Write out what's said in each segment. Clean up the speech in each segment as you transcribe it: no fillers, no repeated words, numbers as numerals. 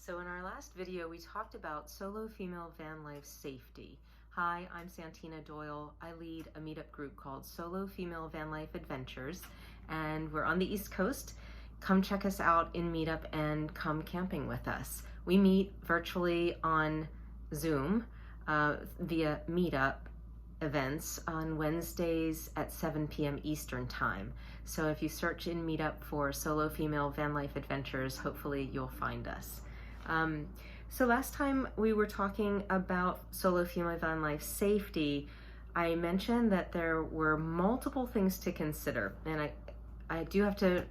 So in our last video, we talked about solo female van life safety. Hi, I'm Santina Doyle. I lead a meetup group called Solo Female Van Life Adventures, and we're on the East Coast. Come check us out in meetup and come camping with us. We meet virtually on Zoom via meetup events on Wednesdays at 7 p.m. Eastern time. So if you search in meetup for Solo Female Van Life Adventures, hopefully you'll find us. So last time we were talking about solo female van life safety, I mentioned that there were multiple things to consider, and I do have to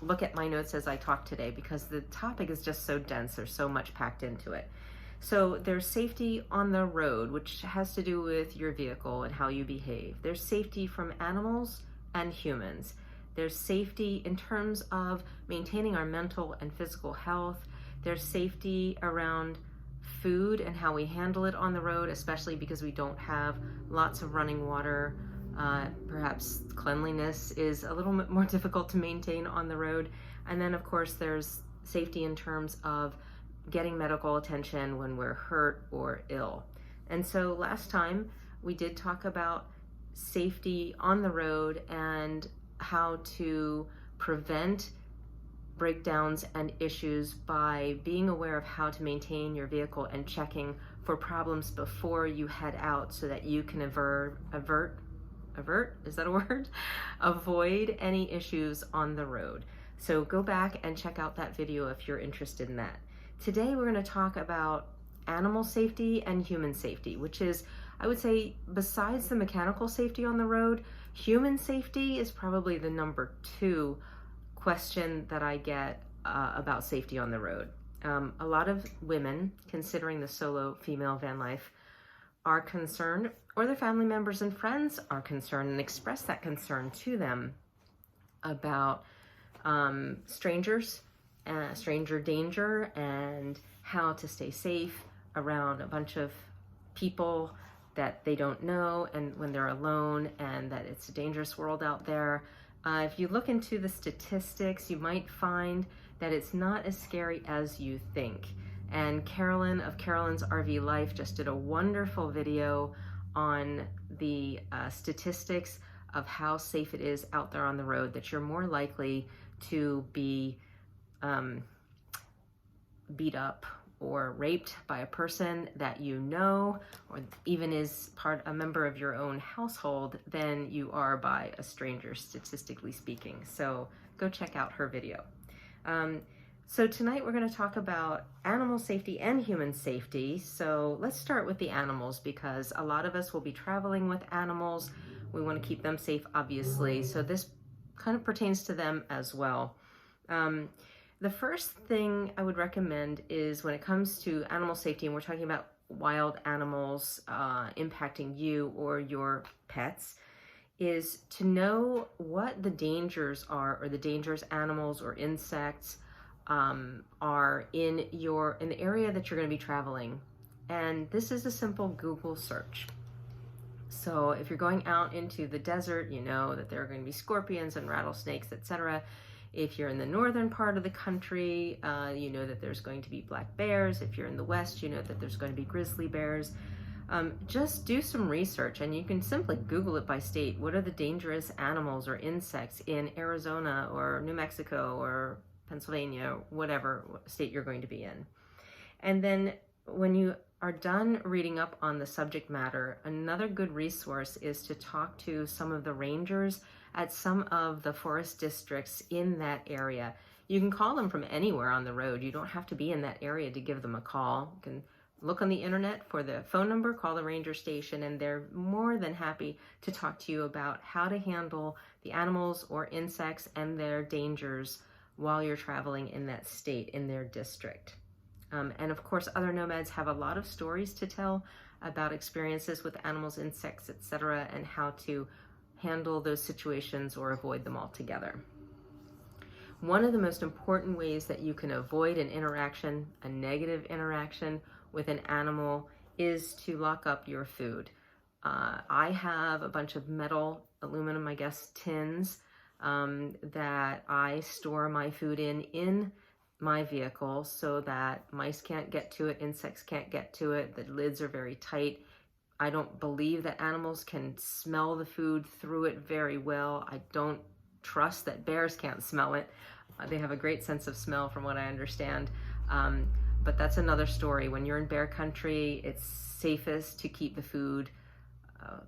look at my notes as I talk today because the topic is just so dense. There's so much packed into it. So there's safety on the road, which has to do with your vehicle and how you behave. There's safety from animals and humans. There's safety in terms of maintaining our mental and physical health. There's safety around food and how we handle it on the road, especially because we don't have lots of running water. Perhaps cleanliness is a little bit more difficult to maintain on the road. And then of course there's safety in terms of getting medical attention when we're hurt or ill. And so last time we did talk about safety on the road and how to prevent breakdowns and issues by being aware of how to maintain your vehicle and checking for problems before you head out so that you can avert, is that a word? Avoid any issues on the road. So go back and check out that video if you're interested in that. Today we're going to talk about animal safety and human safety, which is, I would say, besides the mechanical safety on the road, human safety is probably the number 2 question that I get about safety on the road. A lot of women considering the solo female van life are concerned, or their family members and friends are concerned and express that concern to them about strangers, stranger danger, and how to stay safe around a bunch of people that they don't know, and when they're alone, and that it's a dangerous world out there. If you look into the statistics, you might find that it's not as scary as you think. And Carolyn of Carolyn's RV Life just did a wonderful video on the statistics of how safe it is out there on the road, that you're more likely to be beat up or raped by a person that you know, or even is a member of your own household, than you are by a stranger, statistically speaking. So go check out her video. So tonight we're going to talk about animal safety and human safety. So let's start with the animals, because a lot of us will be traveling with animals. We want to keep them safe, obviously. So this kind of pertains to them as well. The first thing I would recommend is, when it comes to animal safety, and we're talking about wild animals impacting you or your pets, is to know what the dangers are, or the dangerous animals or insects are in the area that you're going to be traveling. And this is a simple Google search. So if you're going out into the desert, you know that there are going to be scorpions and rattlesnakes, etc. If you're in the northern part of the country, you know that there's going to be black bears. If you're in the west, you know that there's going to be grizzly bears. Just do some research, and you can simply Google it by state. What are the dangerous animals or insects in Arizona or New Mexico or Pennsylvania, whatever state you're going to be in? And then when you are done reading up on the subject matter, another good resource is to talk to some of the rangers at some of the forest districts in that area. You can call them from anywhere on the road. You don't have to be in that area to give them a call. You can look on the internet for the phone number, call the ranger station, and they're more than happy to talk to you about how to handle the animals or insects and their dangers while you're traveling in that state, in their district. And of course, other nomads have a lot of stories to tell about experiences with animals, insects, etc., and how to handle those situations or avoid them altogether. One of the most important ways that you can avoid an interaction, a negative interaction with an animal, is to lock up your food. I have a bunch of metal, aluminum, I guess, tins that I store my food in my vehicle so that mice can't get to it, insects can't get to it, the lids are very tight. I don't believe that animals can smell the food through it very well. I don't trust that bears can't smell it. They have a great sense of smell from what I understand. But that's another story. When you're in bear country, it's safest to keep the food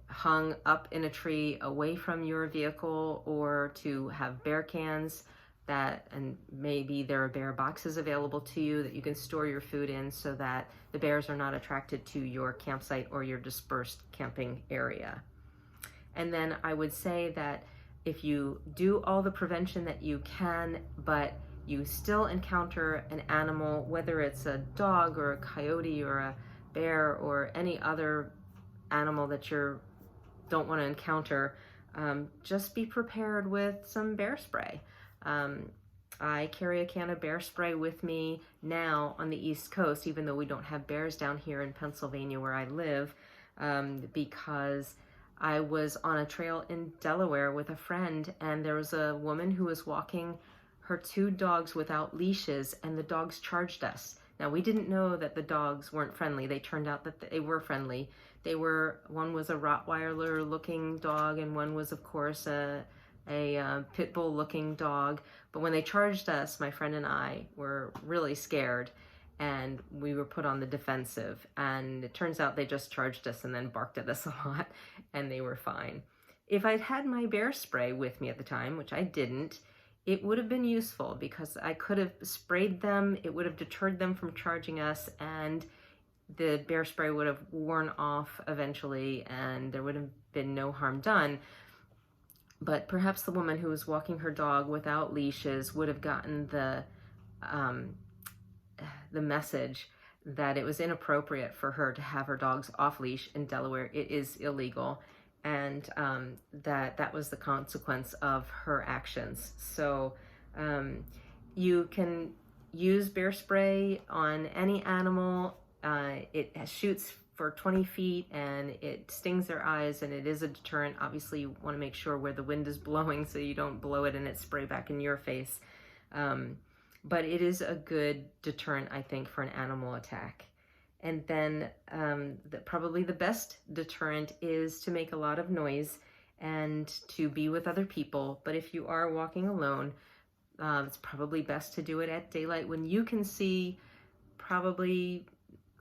hung up in a tree away from your vehicle, or to have bear cans and maybe there are bear boxes available to you that you can store your food in so that the bears are not attracted to your campsite or your dispersed camping area. And then I would say that if you do all the prevention that you can, but you still encounter an animal, whether it's a dog or a coyote or a bear or any other animal that you don't want to encounter, just be prepared with some bear spray. I carry a can of bear spray with me now on the East Coast, even though we don't have bears down here in Pennsylvania where I live, because I was on a trail in Delaware with a friend, and there was a woman who was walking her 2 dogs without leashes, and the dogs charged us. Now, we didn't know that the dogs weren't friendly. They turned out that they were friendly. One was a Rottweiler looking dog, and one was, of course, a pit bull looking dog. But when they charged us, my friend and I were really scared, and we were put on the defensive. And it turns out they just charged us and then barked at us a lot, and they were fine. If I'd had my bear spray with me at the time, which I didn't, it would have been useful because I could have sprayed them. It would have deterred them from charging us, and the bear spray would have worn off eventually, and there would have been no harm done. But perhaps the woman who was walking her dog without leashes would have gotten the message that it was inappropriate for her to have her dogs off leash in Delaware. It is illegal, and that was the consequence of her actions. So you can use bear spray on any animal. It shoots for 20 feet and it stings their eyes, and it is a deterrent. Obviously, you want to make sure where the wind is blowing so you don't blow it and it spray back in your face. But it is a good deterrent, I think, for an animal attack. And then probably the best deterrent is to make a lot of noise and to be with other people. But if you are walking alone, it's probably best to do it at daylight when you can see probably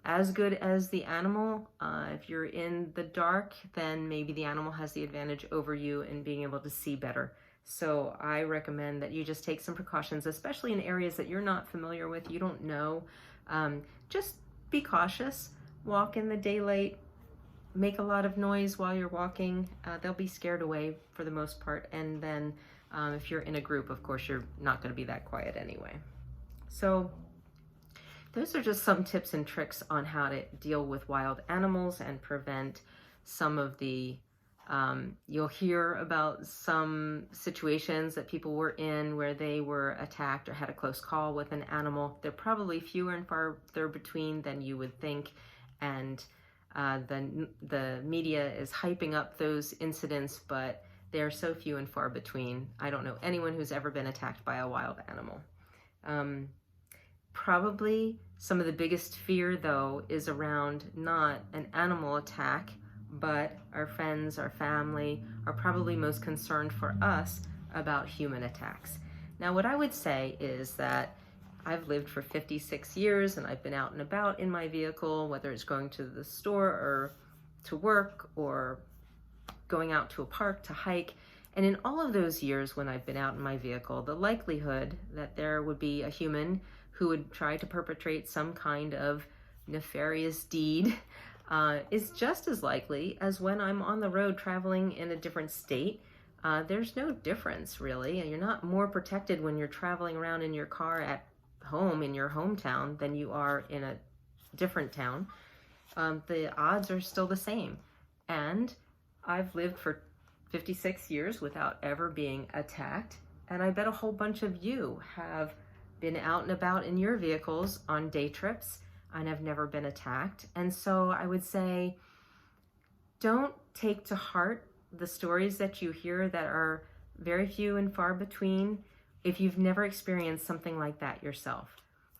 as good as the animal. If you're in the dark, then maybe the animal has the advantage over you in being able to see better. So I recommend that you just take some precautions, especially in areas that you're not familiar with, you don't know. Just be cautious, walk in the daylight, make a lot of noise while you're walking. They'll be scared away for the most part. And then if you're in a group, of course, you're not going to be that quiet anyway. So those are just some tips and tricks on how to deal with wild animals and prevent some of the, you'll hear about some situations that people were in where they were attacked or had a close call with an animal. They're probably fewer and farther between than you would think. And the media is hyping up those incidents, but they're so few and far between. I don't know anyone who's ever been attacked by a wild animal. Probably some of the biggest fear, though, is around not an animal attack, but our friends, our family are probably most concerned for us about human attacks. Now, what I would say is that I've lived for 56 years and I've been out and about in my vehicle, whether it's going to the store or to work or going out to a park to hike. And in all of those years when I've been out in my vehicle, the likelihood that there would be a human who would try to perpetrate some kind of nefarious deed is just as likely as when I'm on the road traveling in a different state. There's no difference, really. And you're not more protected when you're traveling around in your car at home in your hometown than you are in a different town. The odds are still the same. And I've lived for 56 years without ever being attacked. And I bet a whole bunch of you have been out and about in your vehicles on day trips and have never been attacked. And so I would say, don't take to heart the stories that you hear that are very few and far between if you've never experienced something like that yourself.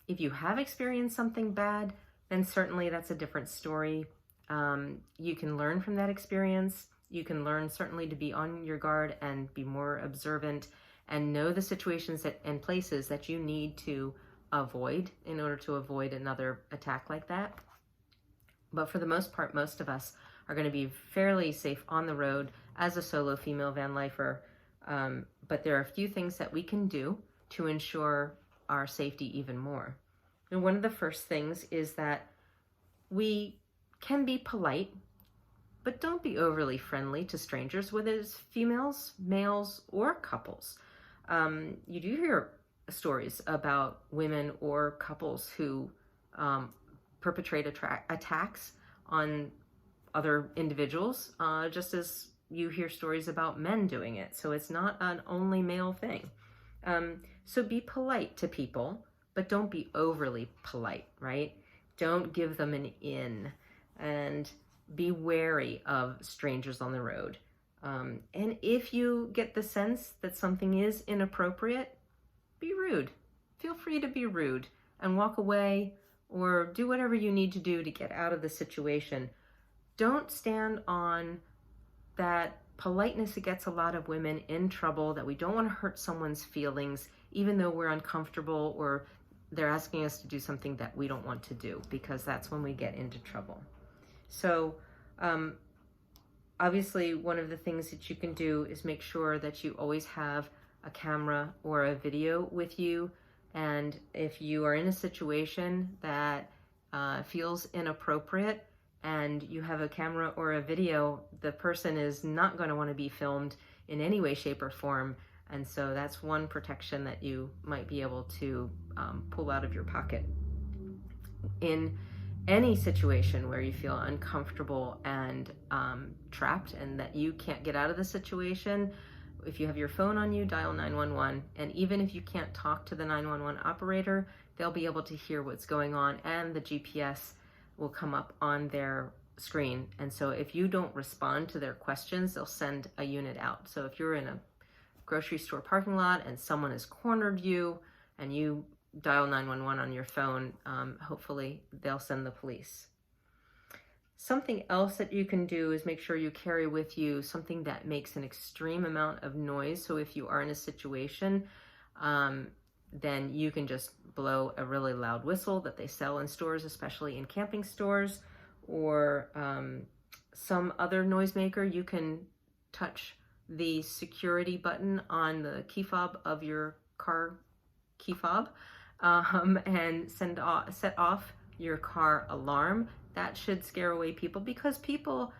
If you have experienced something bad, then certainly that's a different story. You can learn from that experience. You can learn certainly to be on your guard and be more observant and know the situations and places that you need to avoid in order to avoid another attack like that. But for the most part, most of us are going to be fairly safe on the road as a solo female van lifer. But there are a few things that we can do to ensure our safety even more. And one of the first things is that we can be polite, but don't be overly friendly to strangers, whether it's females, males, or couples. You do hear stories about women or couples who perpetrate attacks on other individuals, just as you hear stories about men doing it. So it's not an only male thing. So be polite to people, but don't be overly polite, right? Don't give them an in, and be wary of strangers on the road. And if you get the sense that something is inappropriate, be rude. Feel free to be rude and walk away or do whatever you need to do to get out of the situation. Don't stand on that politeness that gets a lot of women in trouble, that we don't want to hurt someone's feelings, even though we're uncomfortable or they're asking us to do something that we don't want to do, because that's when we get into trouble. So obviously, one of the things that you can do is make sure that you always have a camera or a video with you. And if you are in a situation that feels inappropriate and you have a camera or a video, the person is not going to want to be filmed in any way, shape, or form. And so that's one protection that you might be able to pull out of your pocket. In any situation where you feel uncomfortable and trapped and that you can't get out of the situation, if you have your phone on you, dial 911. And even if you can't talk to the 911 operator, they'll be able to hear what's going on, and the GPS will come up on their screen. And so if you don't respond to their questions, they'll send a unit out. So if you're in a grocery store parking lot and someone has cornered you and you dial 911 on your phone, hopefully they'll send the police. Something else that you can do is make sure you carry with you something that makes an extreme amount of noise. So if you are in a situation, then you can just blow a really loud whistle that they sell in stores, especially in camping stores, or some other noisemaker. You can touch the security button on the key fob of your car key fob and set off your car alarm. That should scare away people, because people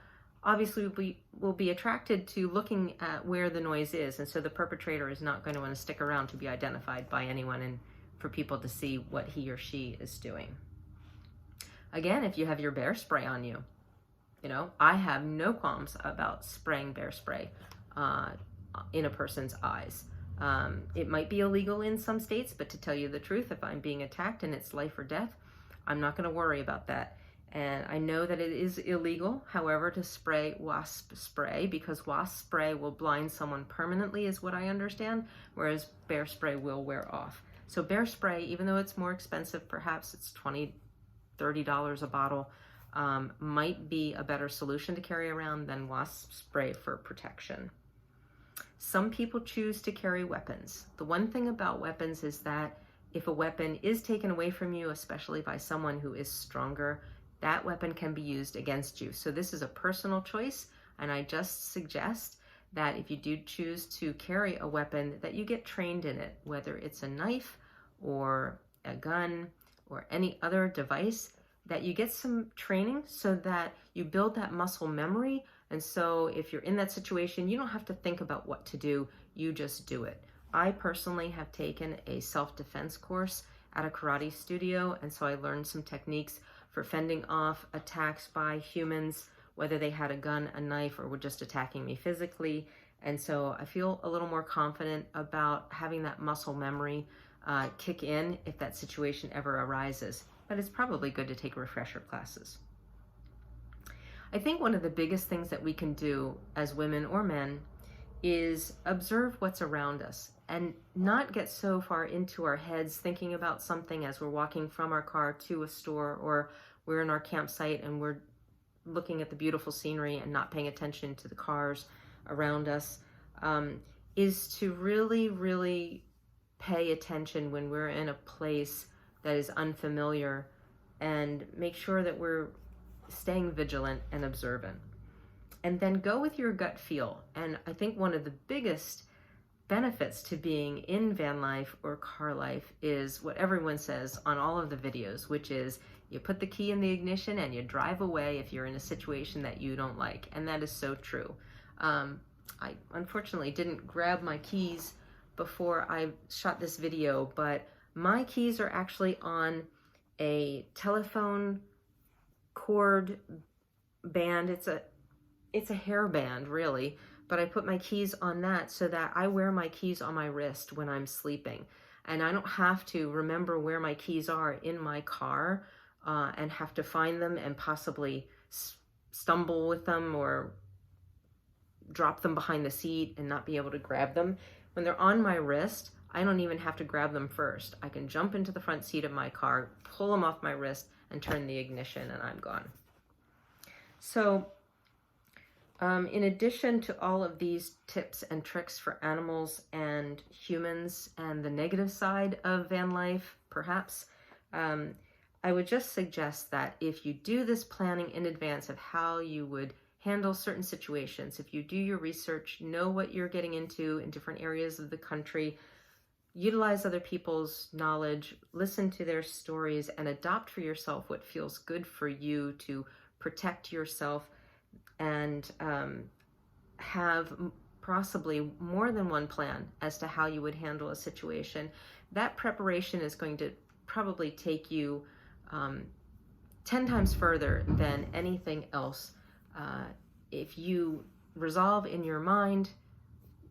obviously will be attracted to looking at where the noise is. And so the perpetrator is not going to want to stick around to be identified by anyone and for people to see what he or she is doing. Again, if you have your bear spray on you, I have no qualms about spraying bear spray in a person's eyes. It might be illegal in some states, but to tell you the truth, if I'm being attacked and it's life or death, I'm not going to worry about that. And I know that it is illegal, however, to spray wasp spray, because wasp spray will blind someone permanently, is what I understand, whereas bear spray will wear off. So bear spray, even though it's more expensive, perhaps it's $20, $30 a bottle, might be a better solution to carry around than wasp spray for protection. Some people choose to carry weapons. The one thing about weapons is that if a weapon is taken away from you, especially by someone who is stronger, that weapon can be used against you. So this is a personal choice, and I just suggest that if you do choose to carry a weapon, that you get trained in it, whether it's a knife or a gun or any other device, that you get some training so that you build that muscle memory. And so if you're in that situation, you don't have to think about what to do, you just do it. I personally have taken a self-defense course at a karate studio, and so I learned some techniques for fending off attacks by humans, whether they had a gun, a knife, or were just attacking me physically. And so I feel a little more confident about having that muscle memory kick in if that situation ever arises. But it's probably good to take refresher classes. I think one of the biggest things that we can do as women or men is observe what's around us and not get so far into our heads thinking about something as we're walking from our car to a store, or we're in our campsite and we're looking at the beautiful scenery and not paying attention to the cars around us, is to really, really pay attention when we're in a place that is unfamiliar and make sure that we're staying vigilant and observant. And then go with your gut feel. And I think one of the biggest benefits to being in van life or car life is what everyone says on all of the videos, which is you put the key in the ignition and you drive away if you're in a situation that you don't like. And that is so true. I unfortunately didn't grab my keys before I shot this video, but my keys are actually on a telephone cord band. It's a hair band, really, but I put my keys on that so that I wear my keys on my wrist when I'm sleeping. And I don't have to remember where my keys are in my car and have to find them and possibly stumble with them or drop them behind the seat and not be able to grab them. When they're on my wrist, I don't even have to grab them first. I can jump into the front seat of my car, pull them off my wrist, and turn the ignition, and I'm gone. So, in addition to all of these tips and tricks for animals and humans and the negative side of van life, perhaps, I would just suggest that if you do this planning in advance of how you would handle certain situations, if you do your research, know what you're getting into in different areas of the country, utilize other people's knowledge, listen to their stories, and adopt for yourself what feels good for you to protect yourself, and have possibly more than one plan as to how you would handle a situation. That preparation is going to probably take you 10 times further than anything else. If you resolve in your mind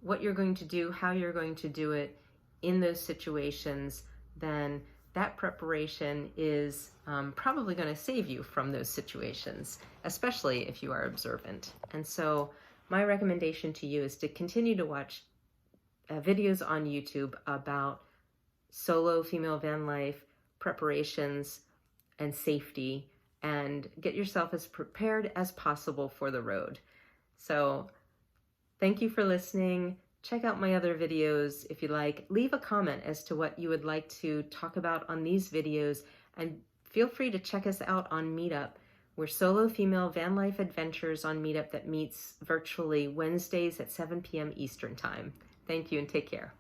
what you're going to do, how you're going to do it in those situations, then that preparation is probably going to save you from those situations, especially if you are observant. And so my recommendation to you is to continue to watch videos on YouTube about solo female van life, preparations, and safety, and get yourself as prepared as possible for the road. So thank you for listening. Check out my other videos if you like. Leave a comment as to what you would like to talk about on these videos, and feel free to check us out on Meetup. We're Solo Female Van Life Adventures on Meetup that meets virtually Wednesdays at 7 p.m. Eastern Time. Thank you and take care.